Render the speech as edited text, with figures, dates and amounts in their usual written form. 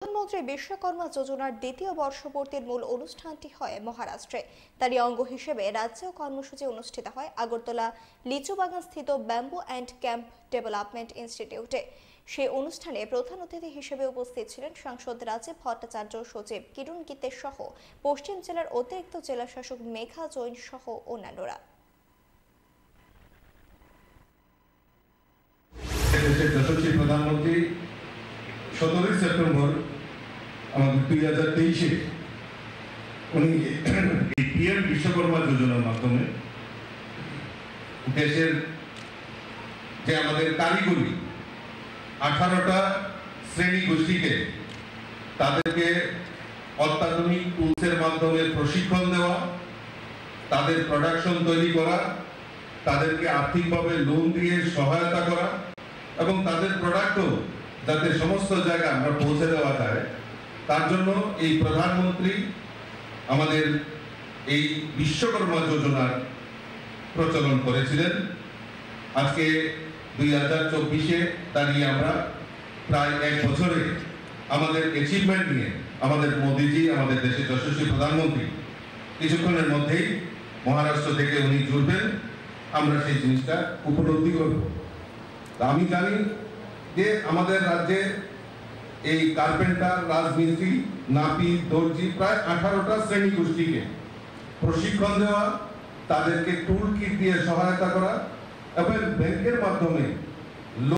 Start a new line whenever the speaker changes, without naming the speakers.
প্রধানমন্ত্রী বিশ্বকর্মা যোজনার দ্বিতীয় বর্ষপূর্তির মূল অনুষ্ঠানটি হয় মহারাষ্ট্রে। তারই অঙ্গ হিসেবে রাজ্যেও কর্মসূচি অনুষ্ঠিত হয় আগরতলা লিচুবাগান স্থিত ব্যাম্বু অ্যান্ড ক্যাম্প ডেভেলপমেন্ট ইনস্টিটিউটে। সেই অনুষ্ঠানে প্রধান অতিথি হিসেবে উপস্থিত ছিলেন সাংসদ রাজীব ভট্টাচার্য, সচিব কিরণ গীতে সহ পশ্চিম জেলার অতিরিক্ত জেলাশাসক মেঘা জৈন সহ অন্যান্যরা।
প্রধানমন্ত্রী 17 সেপ্টেম্বর আমাদের 2023-এ উনি এই পিএম বিশ্বকর্মা যোজনার মাধ্যমে দেশের যে আমাদের কারিগরি 18টা শ্রেণী গোষ্ঠীকে তাদেরকে অত্যাধুনিক টুলসের মাধ্যমে প্রশিক্ষণ দেওয়া, তাদের প্রোডাকশন তৈরি করা, তাদেরকে আর্থিকভাবে লোন দিয়ে সহায়তা করা এবং তাদের প্রোডাক্টও যাতে সমস্ত জায়গায় আমরা পৌঁছে দেওয়া যায়, তার জন্য এই প্রধানমন্ত্রী আমাদের এই বিশ্বকর্মা যোজনার প্রচলন করেছিলেন। আজকে 2024-এ দাঁড়িয়ে আমরা প্রায় 1 বছরে আমাদের অ্যাচিভমেন্ট নিয়ে আমাদের মোদিজি, আমাদের দেশের যশস্বী প্রধানমন্ত্রী কিছুক্ষণের মধ্যেই মহারাষ্ট্র থেকে উনি জুড়বেন, আমরা সেই জিনিসটা উপলব্ধি করব। আমি জানি যে আমাদের রাজ্যে এই কার্পেন্টার, রাজমিস্ত্রি, নাপি, দর্জি প্রায় 18টা শ্রেণী গোষ্ঠীকে প্রশিক্ষণ দেওয়া, তাদেরকে টুল কিট দিয়ে সহায়তা করা এবং ব্যাংকের মাধ্যমে